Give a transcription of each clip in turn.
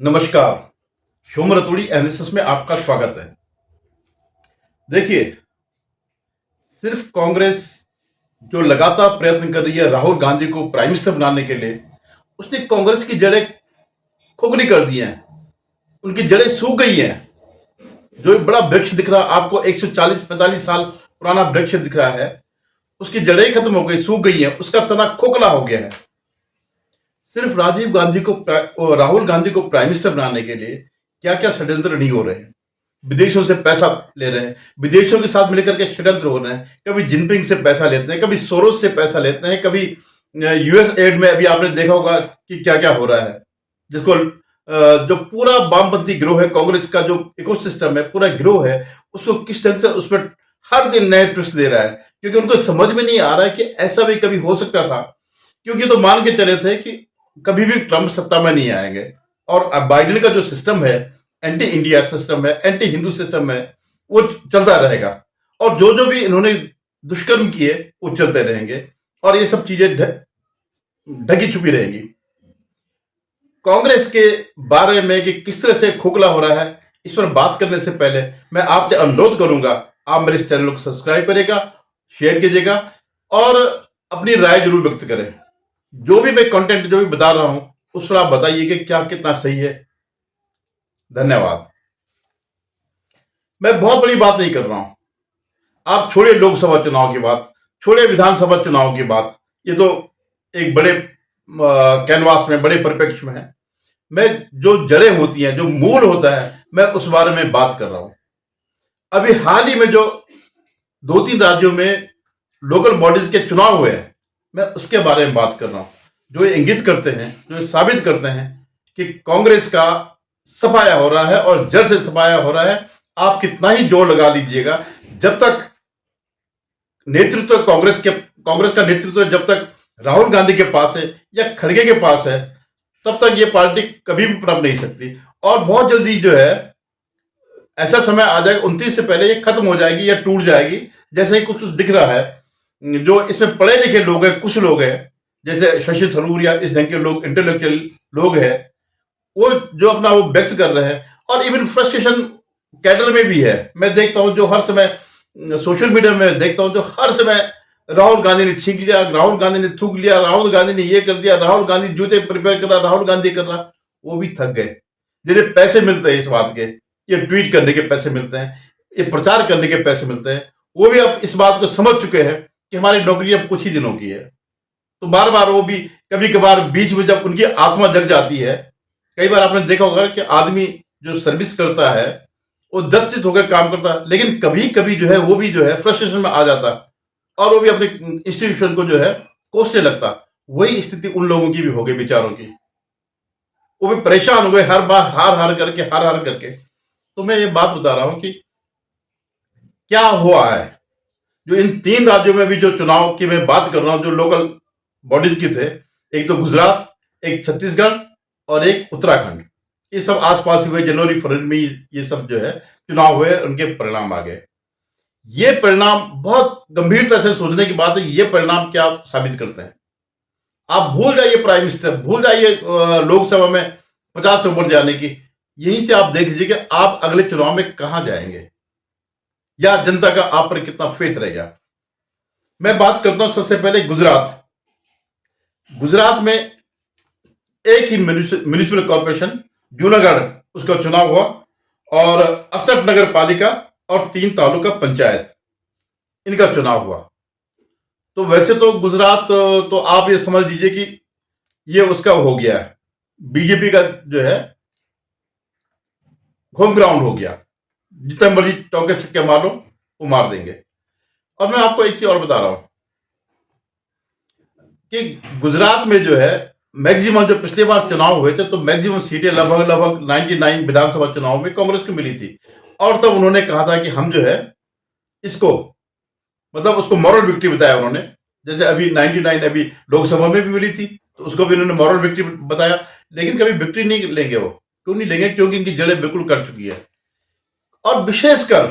नमस्कार। शोम रतूड़ी एनालिसिस में आपका स्वागत है। देखिए, सिर्फ कांग्रेस जो लगातार प्रयत्न कर रही है राहुल गांधी को प्राइम मिनिस्टर बनाने के लिए, उसने कांग्रेस की जड़ें खोखली कर दी हैं। उनकी जड़ें सूख गई हैं। जो एक बड़ा वृक्ष दिख रहा आपको 140-45 साल पुराना वृक्ष दिख रहा है, उसकी जड़ें खत्म हो गई, सूख गई हैं, उसका तना खोखला हो गया है। सिर्फ राहुल गांधी को प्राइम मिनिस्टर बनाने के लिए क्या क्या षड्यंत्र नहीं हो रहे हैं। विदेशों से पैसा ले रहे हैं, विदेशों के साथ मिलकर के षड्यंत्र हो रहे हैं। कभी जिनपिंग से पैसा लेते हैं, कभी सोरोस से पैसा लेते हैं, कभी यूएस एड में अभी आपने देखा होगा कि क्या क्या हो रहा है। जिसको जो पूरा वामपंथी गिरोह है, कांग्रेस का जो इकोसिस्टम है, पूरा गिरोह है, उसको किस ढंग से उस पर हर दिन नए ट्विस्ट दे रहा है, क्योंकि उनको समझ में नहीं आ रहा है कि ऐसा भी कभी हो सकता था। क्योंकि तो मान के चले थे कि कभी भी ट्रंप सत्ता में नहीं आएंगे, और अब बाइडेन का जो सिस्टम है, एंटी इंडिया सिस्टम है, एंटी हिंदू सिस्टम है, वो चलता रहेगा। और जो जो भी इन्होंने दुष्कर्म किए वो चलते रहेंगे, और ये सब चीजें ढकी छुपी रहेंगी। कांग्रेस के बारे में कि किस तरह से खोखला हो रहा है, इस पर बात करने से पहले मैं आपसे अनुरोध करूंगा, आप मेरे इस चैनल को सब्सक्राइब करेगा, शेयर कीजिएगा और अपनी राय जरूर व्यक्त करें। जो भी मैं कंटेंट जो भी बता रहा हूं, उस पर आप बताइए कि क्या कितना सही है। धन्यवाद। मैं बहुत बड़ी बात नहीं कर रहा हूं। आप छोड़िए लोकसभा चुनाव की बात, छोड़िए विधानसभा चुनाव की बात, ये तो एक बड़े कैनवास में, बड़े परिप्रेक्ष्य में है। मैं जो जड़ें होती हैं, जो मूल होता है, मैं उस बारे में बात कर रहा हूं। अभी हाल ही में जो 2-3 राज्यों में लोकल बॉडीज के चुनाव हुए हैं, मैं उसके बारे में बात कर रहा हूं, जो ये इंगित करते हैं, जो ये साबित करते हैं कि कांग्रेस का सफाया हो रहा है, और जड़ से सफाया हो रहा है। आप कितना ही जोर लगा लीजिएगा, जब तक कांग्रेस का नेतृत्व जब तक राहुल गांधी के पास है या खड़गे के पास है, तब तक ये पार्टी कभी भी पनप नहीं सकती। और बहुत जल्दी जो है ऐसा समय आ जाएगा, 29 से पहले ये खत्म हो जाएगी या टूट जाएगी, जैसे ही कुछ दिख रहा है। जो इसमें पढ़े लिखे लोग हैं, कुछ लोग हैं जैसे शशि थरूर या इस ढंग के लोग, इंटेलेक्चुअल लोग हैं, वो जो अपना वो व्यक्त कर रहे हैं। और इवन फ्रस्ट्रेशन कैडर में भी है। मैं देखता हूं जो हर समय सोशल मीडिया में देखता हूं, जो हर समय राहुल गांधी ने छींक लिया, राहुल गांधी ने थूक लिया, राहुल गांधी ने ये कर दिया, राहुल गांधी जूते प्रिपेयर कर रहा, राहुल गांधी कर रहा, वो भी थक गए। जिन्हें पैसे मिलते हैं इस बात के, ये ट्वीट करने के पैसे मिलते हैं, ये प्रचार करने के पैसे मिलते हैं, वो भी अब इस बात को समझ चुके हैं कि हमारी नौकरी अब कुछ ही दिनों की है। तो बार बार वो भी कभी कभार बीच में जब उनकी आत्मा जग जाती है, कई बार आपने देखा होगा कि आदमी जो सर्विस करता है वो दत्त होकर काम करता है, लेकिन कभी कभी जो है वो भी जो है फ्रस्ट्रेशन में आ जाता, और वो भी अपने इंस्टीट्यूशन को जो है कोसने लगता। वही स्थिति उन लोगों की भी हो गई, बेचारों की। वो भी परेशान हो गए, हर बार हार हार करके। तो मैं ये बात बता रहा हूं कि क्या हुआ है। जो इन 3 राज्यों में भी जो चुनाव की मैं बात कर रहा हूं, जो लोकल बॉडीज की थे, एक तो गुजरात, एक छत्तीसगढ़ और एक उत्तराखंड, ये सब आसपास हुए जनवरी फरवरी में। ये सब जो है चुनाव हुए, उनके परिणाम आ गए। ये परिणाम बहुत गंभीरता से सोचने की बात है। ये परिणाम क्या साबित करते हैं? आप भूल जाइए प्राइम मिनिस्टर, भूल जाइए लोकसभा में 50 से ऊपर जाने की। यहीं से आप देख लीजिए कि आप अगले चुनाव में कहां जाएंगे, या जनता का आप पर कितना फेथ रहेगा। मैं बात करता हूं सबसे पहले गुजरात। गुजरात में एक ही म्यूनिसिपल कॉर्पोरेशन जूनागढ़, उसका चुनाव हुआ, और 68 नगर पालिका और 3 तालुका पंचायत, इनका चुनाव हुआ। तो वैसे तो गुजरात तो आप ये समझ लीजिए कि ये उसका हो गया है, बीजेपी का जो है होम ग्राउंड हो गया। जितना मर्जी चौके छक्के मार लो, वो मार देंगे। और मैं आपको एक चीज और बता रहा हूं कि गुजरात में जो है मैक्सिमम, जो पिछली बार चुनाव हुए थे, तो मैक्सिमम सीटें लगभग 99 विधानसभा चुनाव में कांग्रेस को मिली थी। और तब उन्होंने कहा था कि हम जो है इसको, मतलब उसको मॉरल विक्ट्री बताया उन्होंने। जैसे अभी 99 अभी लोकसभा में भी मिली थी, तो उसको भी उन्होंने मॉरल विक्ट्री बताया। लेकिन कभी विक्ट्री नहीं लेंगे वो। क्यों नहीं लेंगे? क्योंकि इनकी जड़ें बिल्कुल कट चुकी है। और विशेषकर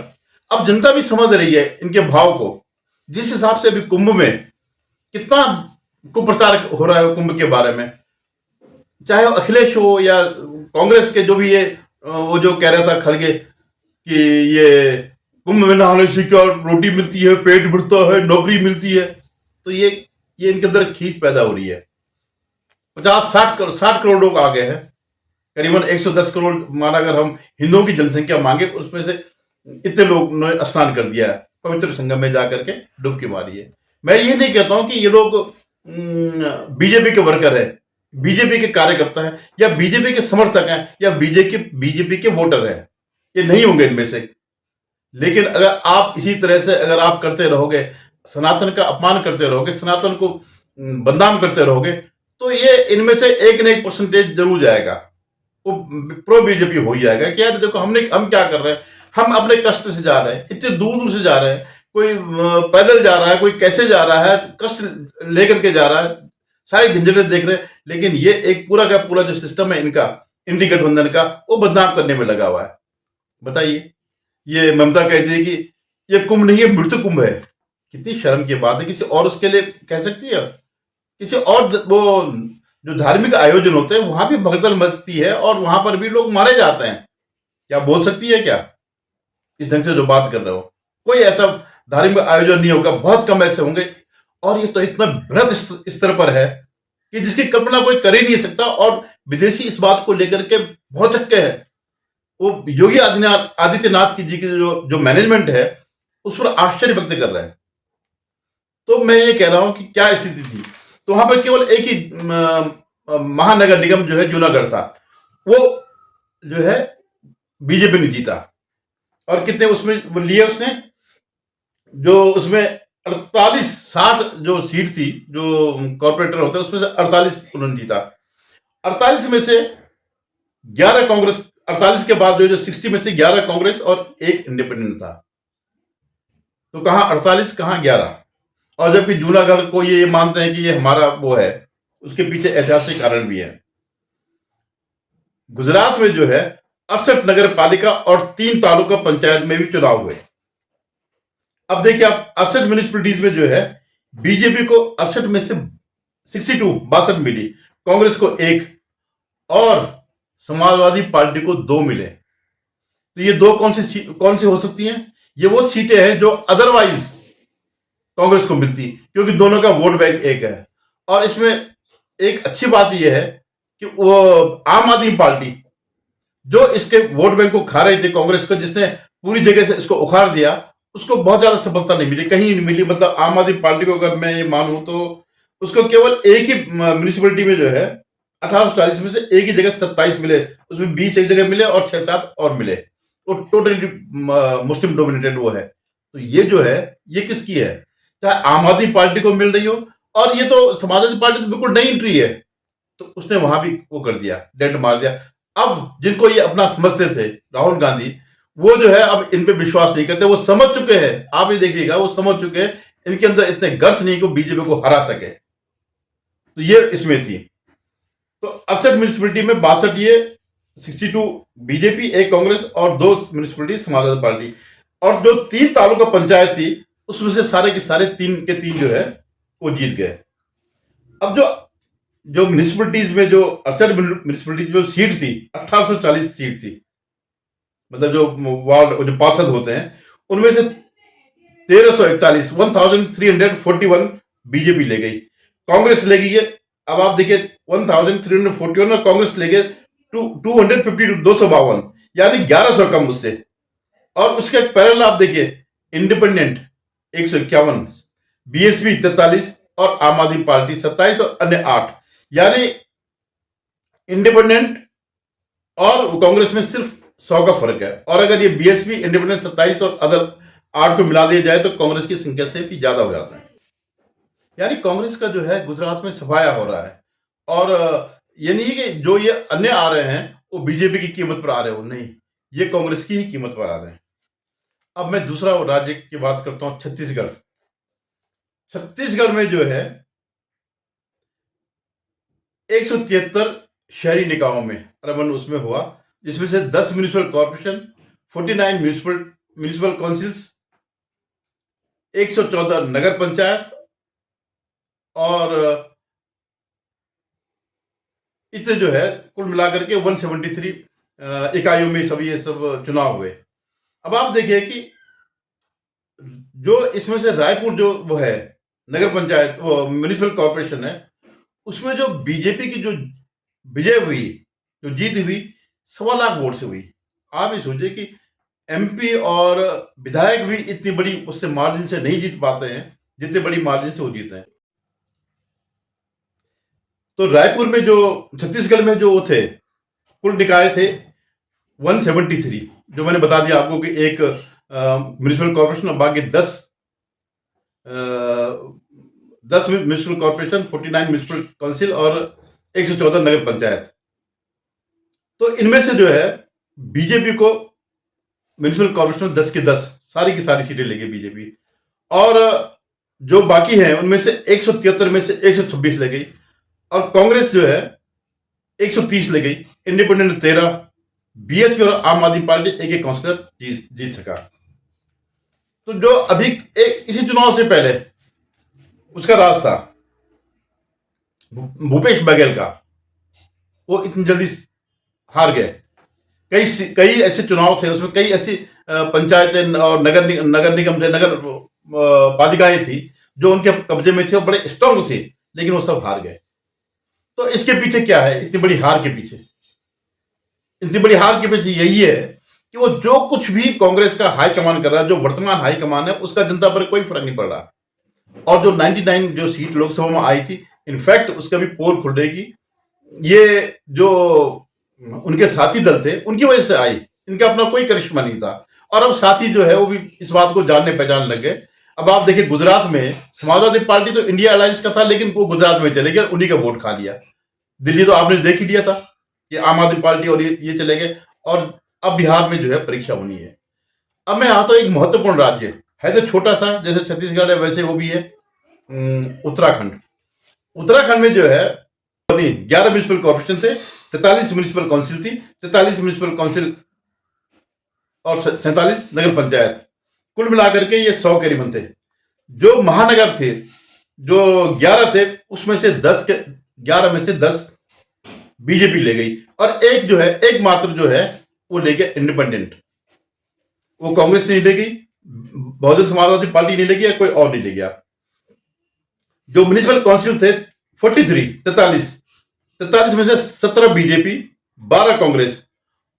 अब जनता भी समझ रही है इनके भाव को। जिस हिसाब से अभी कुंभ में कितना कुप्रचार हो रहा है कुंभ के बारे में, चाहे वो अखिलेश हो या कांग्रेस के जो भी ये वो जो कह रहा था खड़गे कि ये कुंभ में नहाने से क्या रोटी मिलती है, पेट भरता है, नौकरी मिलती है, तो ये इनके अंदर खींच पैदा हो रही है। 50-60 करोड़ लोग आ गए हैं, करीबन 110 करोड़ माना अगर हम हिंदुओं की जनसंख्या मांगे, उसमें से इतने लोग ने स्नान कर दिया है, पवित्र संगम में जाकर के डुबकी मारी है। मैं ये नहीं कहता हूं कि ये लोग बीजेपी के वर्कर है, बीजेपी के कार्यकर्ता हैं, या बीजेपी के समर्थक हैं, या बीजेपी के वोटर हैं, ये नहीं होंगे इनमें से। लेकिन अगर आप इसी तरह से अगर आप करते रहोगे, सनातन का अपमान करते रहोगे, सनातन को बदनाम करते रहोगे, तो ये इनमें से एक न एक परसेंटेज जरूर जाएगा, वो प्रो बीजेपी हो ही जाएगा कि यार देखो हम क्या कर रहे हैं, हम अपने कष्ट से जा रहे हैं, इतने दूर दूर से जा रहे हैं, कोई पैदल जा रहा है, कोई कैसे जा रहा है, कष्ट लेकर के जा रहा है, सारी झंझटें देख रहे हैं, लेकिन ये एक पूरा का पूरा जो सिस्टम है इनका, इंडी गठबंधन का, वो बदनाम करने में लगा हुआ है। बताइए, ये ममता कहती है कि ये कुंभ नहीं है, मृत्यु कुंभ है। कितनी शर्म की बात है, किसी और उसके लिए कह सकती है? किसी और वो जो धार्मिक आयोजन होते हैं वहां भी भगदड़ मचती है और वहां पर भी लोग मारे जाते हैं, क्या बोल सकती है क्या इस ढंग से जो बात कर रहे हो? कोई ऐसा धार्मिक आयोजन नहीं होगा, बहुत कम ऐसे होंगे, और ये तो इतना बृहद स्तर पर है कि जिसकी कल्पना कोई कर ही नहीं सकता। और विदेशी इस बात को लेकर के बहुत चक्के है, वो योगी आदित्यनाथ की जी की जो मैनेजमेंट है उस पर आश्चर्य व्यक्त कर रहे हैं। तो मैं ये कह रहा हूं कि क्या स्थिति थी, तो वहां पर केवल एक ही महानगर निगम जो है जूनागढ़ था, वो जो है बीजेपी ने जीता। और कितने उसमें वो लिए उसने, जो उसमें 48-60 जो सीट थी, जो कॉर्पोरेटर होते हैं उसमें से 48 उन्होंने जीता। 48 में से 11 कांग्रेस, 48 के बाद जो 60 में से 11 कांग्रेस और एक इंडिपेंडेंट था। तो कहां 48, कहां 11? और जबकि जूनागढ़ को ये मानते हैं कि ये हमारा वो है, उसके पीछे ऐतिहासिक कारण भी है। गुजरात में जो है 68 नगर पालिका और 3 तालुका पंचायत में भी चुनाव हुए। अब देखिए आप 68 म्यूनिसिपैलिटीज में जो है बीजेपी को 68 में से 62 मिली, कांग्रेस को 1 और समाजवादी पार्टी को 2 मिले। तो ये 2 कौन सी हो सकती हैं? ये वो सीटें हैं जो अदरवाइज कांग्रेस को मिलती, क्योंकि दोनों का वोट बैंक एक है। और इसमें एक अच्छी बात यह है कि वो आम आदमी पार्टी जो इसके वोट बैंक को खा रही थी कांग्रेस को, जिसने पूरी जगह से इसको उखाड़ दिया, उसको बहुत ज्यादा सफलता नहीं मिली, कहीं नहीं मिली। मतलब आम आदमी पार्टी को अगर मैं ये मानूं तो उसको केवल एक ही म्यूनिसिपैलिटी में जो है 1840 में से एक ही जगह 27 मिले, उसमें 20 एक जगह मिले और 6-7 और मिले, तो टोटली मुस्लिम डोमिनेटेड वो है। तो ये जो है ये किसकी है? चाहे आम आदमी पार्टी को मिल रही हो, और ये तो समाजवादी पार्टी तो बिल्कुल नई एंट्री है, तो उसने वहां भी वो कर दिया, डेंट मार दिया। अब जिनको ये अपना समझते थे राहुल गांधी, वो जो है अब इन पे विश्वास नहीं करते, वो समझ चुके हैं, आप ये देखिएगा, वो समझ चुके हैं इनके अंदर इतने गट्स नहीं कि बीजेपी को हरा सके। तो ये इसमें थी। तो 68 म्यूनिसिपैलिटी में 62 ये 62 बीजेपी, 1 कांग्रेस और 2 म्यूनिसिपैलिटी समाजवादी पार्टी। और जो 3 तालुका पंचायत थी उसमें से सारे के सारे 3 के 3 जो है वो जीत गए। अब जो म्यूनिसिपैलिटीज में जो 68 म्यूनिसिपैलिटीज जो सीट थी, 1840 सीट थी, मतलब जो वार्ड जो पार्षद होते हैं उनमें से 1341 1341 बीजेपी ले गई, कांग्रेस ले गई है। अब आप देखिए 1341 और कांग्रेस ले गए 252, 252, यानी 1100 कम उससे। और उसके पैरेलल आप देखिए इंडिपेंडेंट 151, बीएसपी 43 और आम आदमी पार्टी 27 और अन्य 8, यानी इंडिपेंडेंट और कांग्रेस में सिर्फ 100 का फर्क है। और अगर ये बीएसपी, इंडिपेंडेंट 27 और अदर 8 को मिला दिया जाए तो कांग्रेस की संख्या से भी ज्यादा हो जाता है। यानी कांग्रेस का जो है गुजरात में सफाया हो रहा है। और ये नहीं है कि जो ये अन्य आ रहे हैं वो बीजेपी की कीमत पर आ रहे हो, नहीं, ये कांग्रेस की ही कीमत पर आ रहे हैं। अब मैं दूसरा राज्य की बात करता हूं, छत्तीसगढ़। छत्तीसगढ़ में जो है 173 शहरी निकायों में अर्बन उसमें हुआ, जिसमें से 10 म्यूनिसिपल कॉर्पोरेशन, 49 म्यूनिसिपल काउंसिल्स, 114 नगर पंचायत, और इतने जो है कुल मिलाकर के 173 इकाइयों में ये सब चुनाव हुए। अब आप देखिए कि जो इसमें से रायपुर जो वो है नगर पंचायत, वो म्युनिसिपल कॉर्पोरेशन है, उसमें जो बीजेपी की जो विजय हुई, जो जीत हुई, 1.25 लाख वोट से हुई। आप ये सोचिए कि एमपी और विधायक भी इतनी बड़ी उससे मार्जिन से नहीं जीत पाते हैं जितने बड़ी मार्जिन से वो जीते हैं। तो रायपुर में जो छत्तीसगढ़ में जो वो थे कुल निकाय थे 173, जो मैंने बता दिया आपको कि एक म्युनिसिपल कॉर्पोरेशन और बाकी 10 म्युनिसिपल कॉर्पोरेशन, 49 म्युनिसिपल काउंसिल और 114 नगर पंचायत। तो इनमें से जो है बीजेपी को म्युनिसिपल कॉर्पोरेशन में 10 की 10 सारी की सारी सीटें ले गई बीजेपी, और जो बाकी हैं उनमें से 173 में से 126 ले गई, और कांग्रेस जो है 130 ले गई, इंडिपेंडेंट 13, बीएसपी और आम आदमी पार्टी एक एक काउंसिलर जीत सका। तो जो अभी इसी चुनाव से पहले उसका राज था भूपेश बघेल का, वो इतनी जल्दी हार गए। कई ऐसे चुनाव थे, उसमें कई ऐसी पंचायतें और नगर निगम थे, नगर पालिकाएं थी जो उनके कब्जे में थे, वो बड़े स्ट्रांग थे, लेकिन वो सब हार गए। तो इसके पीछे क्या है? इतनी बड़ी हार के पीछे यही है कि वो जो कुछ भी कांग्रेस का हाईकमान कर रहा है, जो वर्तमान हाईकमान है, उसका जनता पर कोई फर्क नहीं पड़ रहा। और जो 99 जो सीट लोकसभा में आई थी, इनफैक्ट उसका भी पोल खुलेगी, ये जो उनके साथी दल थे उनकी वजह से आई, इनका अपना कोई करिश्मा नहीं था। और अब साथी जो है वो भी इस बात को जानने पहचान लग गए। अब आप देखिए गुजरात में समाजवादी पार्टी तो इंडिया अलायंस का था, लेकिन वो गुजरात में चले गए, उन्हीं का वोट खा लिया। दिल्ली तो आपने देख ही लिया था कि आम आदमी पार्टी और ये चले गए, और अब बिहार में जो है परीक्षा होनी है। अब मैं आता हूं एक महत्वपूर्ण राज्य है, तो छोटा सा जैसे छत्तीसगढ़ है वैसे वो भी है, उत्तराखंड में जो है 11 म्युनिसिपल कॉर्पोरेशन थे, 43 म्युनिसिपल काउंसिल थी, 43 म्युनिसिपल काउंसिल और 47 नगर पंचायत, कुल मिलाकर के ये 100 करीबन थे। जो महानगर थे, जो 11 थे, उसमें से 11 में से 10 बीजेपी ले गई, और एक जो है एकमात्र जो है वो ले गया इंडिपेंडेंट। वो कांग्रेस नहीं ले गई, बहुजन समाजवादी पार्टी नहीं ले गई, कोई और नहीं ले गया। जो म्युनिसिपल काउंसिल थे 43 में से 17 बीजेपी, 12 कांग्रेस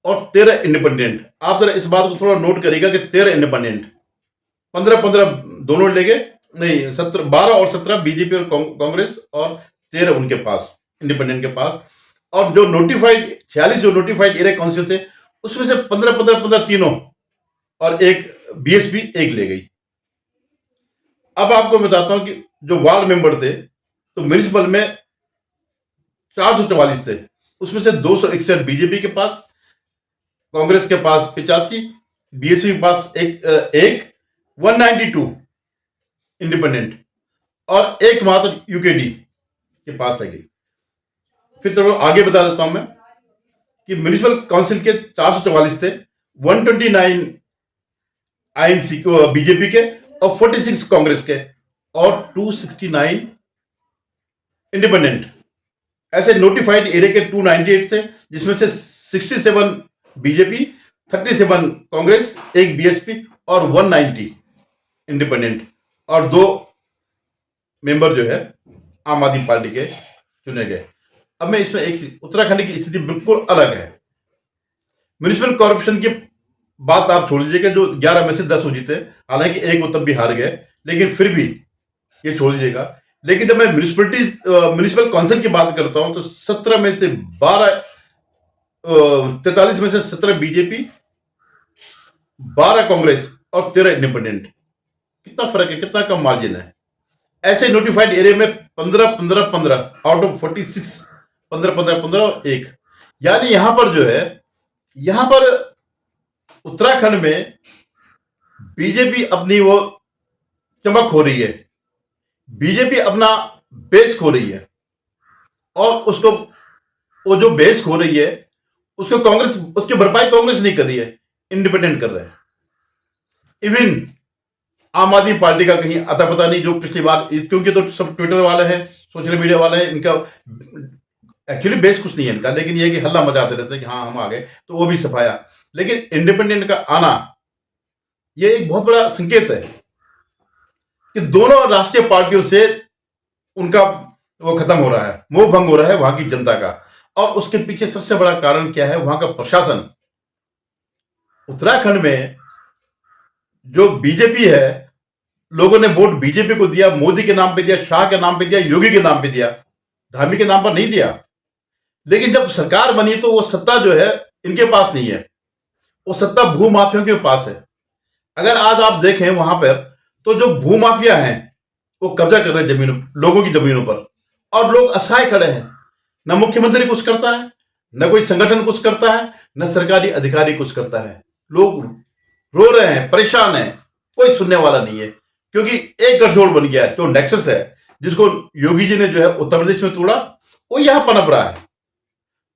और 13 इंडिपेंडेंट। आप जरा इस बात को थोड़ा नोट करिएगा कि 13 इंडिपेंडेंट, 15 दोनों ले गए, नहीं 12 और 17 बीजेपी और कांग्रेस, और 13 उनके पास इंडिपेंडेंट के पास। और जो नोटिफाइड 46 जो नोटिफाइड एरिया काउंसिल थे, उसमें से 15 तीनों, और एक बीएसपी एक ले गई। अब आपको बताता हूं कि जो वार्ड मेंबर थे, तो म्युनिसिपल में 444 थे, उसमें से 261 बीजेपी के पास, कांग्रेस के पास 85, बीएसपी के पास एक 192 इंडिपेंडेंट, और एक मात्र यूकेडी के पास है। फिर तो आगे बता देता हूं मैं कि म्युनिसिपल काउंसिल के 444 थे, 129 आईएनसी बीजेपी के, और 46 कांग्रेस के, और 269 इंडिपेंडेंट। ऐसे नोटिफाइड एरिया के 298 थे, जिसमें से 67 बीजेपी, 37 कांग्रेस, एक बीएसपी और 190 इंडिपेंडेंट, और 2 मेंबर जो है आम आदमी पार्टी के चुने गए। अब मैं इसमें एक उत्तराखंड की स्थिति बिल्कुल अलग है। म्युनिसिपल कॉर्पोरेशन की बात आप छोड़ दीजिएगा, जो 11 में से 10 हो जीते, हालांकि एक वो तब भी हार गए, लेकिन फिर भी ये छोड़ दीजिएगा। लेकिन जब मैं म्युनिसिपल काउंसिल की बात करता हूं, तो 17 में से 12, 43 में से 17 बीजेपी, 12 कांग्रेस और 13 इंडिपेंडेंट। कितना फर्क है, कितना कम मार्जिन है। ऐसे नोटिफाइड एरिया में 15 आउट ऑफ 46, 15 और एक, यानी यहां पर जो है, यहां पर उत्तराखंड में बीजेपी अपनी वो चमक हो रही है, बीजेपी अपना बेस खो रही है, और उसको वो जो बेस खो रही है उसको कांग्रेस, उसकी भरपाई कांग्रेस नहीं कर रही है, इंडिपेंडेंट कर रहे हैं। इवन आम आदमी पार्टी का कहीं अता पता नहीं, जो पिछली बार, क्योंकि तो सब ट्विटर वाले हैं, सोशल मीडिया वाले हैं, इनका एक्चुअली बेस कुछ नहीं है इनका, लेकिन ये है कि हल्ला मचाते रहते हैं कि हाँ हम आ गए, तो वो भी सफाया। लेकिन इंडिपेंडेंट का आना ये एक बहुत बड़ा संकेत है कि दोनों राष्ट्रीय पार्टियों से उनका वो खत्म हो रहा है, मोह भंग हो रहा है वहां की जनता का। और उसके पीछे सबसे बड़ा कारण क्या है? वहां का प्रशासन। उत्तराखंड में जो बीजेपी है, लोगों ने वोट बीजेपी को दिया, मोदी के नाम पे दिया, शाह के नाम पे दिया, योगी के नाम पे दिया, धामी के नाम पर नहीं दिया। लेकिन जब सरकार बनी तो वो सत्ता जो है इनके पास नहीं है, वो सत्ता भूमाफियों के पास है। अगर आज आप देखें वहां पर, तो जो भूमाफिया हैं वो कब्जा कर रहे हैं जमीनों, लोगों की जमीनों पर, और लोग असहाय खड़े हैं। न मुख्यमंत्री कुछ करता है, न कोई संगठन कुछ करता है, न सरकारी अधिकारी कुछ करता है। लोग रो रहे हैं, परेशान हैं, कोई सुनने वाला नहीं है। क्योंकि एक गठजोड़ बन गया है, जो नेक्सस है, जिसको योगी जी ने जो है उत्तर प्रदेश में तोड़ा, वो यहां पनप रहा है।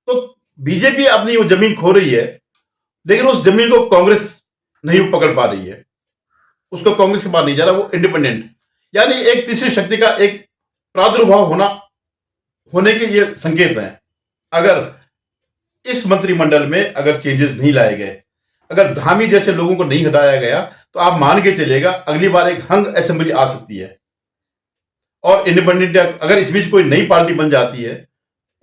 तो बीजेपी अपनी वो जमीन खो रही है, लेकिन उस जमीन को कांग्रेस नहीं पकड़ पा रही है, उसको कांग्रेस के पास नहीं जा रहा, वो इंडिपेंडेंट, यानी एक तीसरी शक्ति का एक प्रादुर्भाव होने के ये संकेत हैं। अगर इस मंत्रिमंडल में अगर चेंजेस नहीं लाए गए, अगर धामी जैसे लोगों को नहीं हटाया गया, तो आप मान के चलेगा अगली बार एक हंग असेंबली आ सकती है। और इंडिपेंडेंट अगर इस बीच कोई नई पार्टी बन जाती है,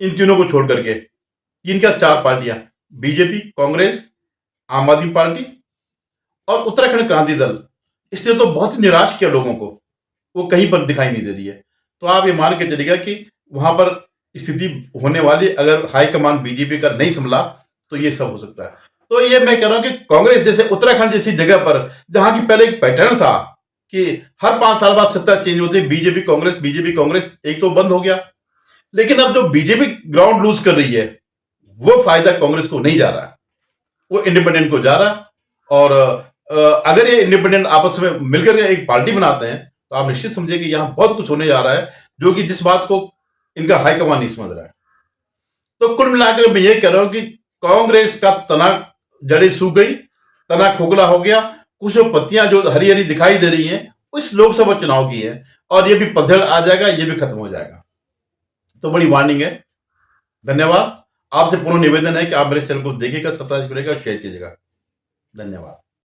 इन तीनों को छोड़ करके, तीन क्या चार पार्टियां, बीजेपी, कांग्रेस, आम आदमी पार्टी और उत्तराखंड क्रांति दल, इसने तो बहुत ही निराश किया लोगों को, वो कहीं पर दिखाई नहीं दे रही है। तो आप ये मान के चलिएगा कि वहां पर स्थिति होने वाली, अगर हाईकमान बीजेपी का नहीं संभला तो ये सब हो सकता है। तो ये मैं कह रहा हूं कि कांग्रेस जैसे उत्तराखंड जैसी जगह पर, जहां की पहले एक पैटर्न था कि हर 5 साल बाद सत्ता चेंज होती, बीजेपी कांग्रेस, एक तो बंद हो गया। लेकिन अब जो बीजेपी ग्राउंड लूज कर रही है, वो फायदा कांग्रेस को नहीं जा रहा, वो इंडिपेंडेंट को जा रहा। और अगर ये इंडिपेंडेंट आपस में मिलकर एक पार्टी बनाते हैं, तो आप निश्चित समझिए कि यहां बहुत कुछ होने जा रहा है, जो कि जिस बात को इनका हाईकमान नहीं समझ रहा है। तो कुल मिलाकर मैं ये कह रहा हूं कि कांग्रेस का तना, जड़ें सूख गई, तना खोखला हो गया। कुछ जो पत्तियां जो हरी हरी दिखाई दे रही हैं, इस लोकसभा चुनाव की है, और ये भी पतझड़ आ जाएगा, ये भी खत्म हो जाएगा। तो बड़ी वार्निंग है। धन्यवाद। आपसे पुनः निवेदन है कि आप मेरे चैनल को देखिएगा, सब्सक्राइब करिएगा और शेयर कीजिएगा। धन्यवाद।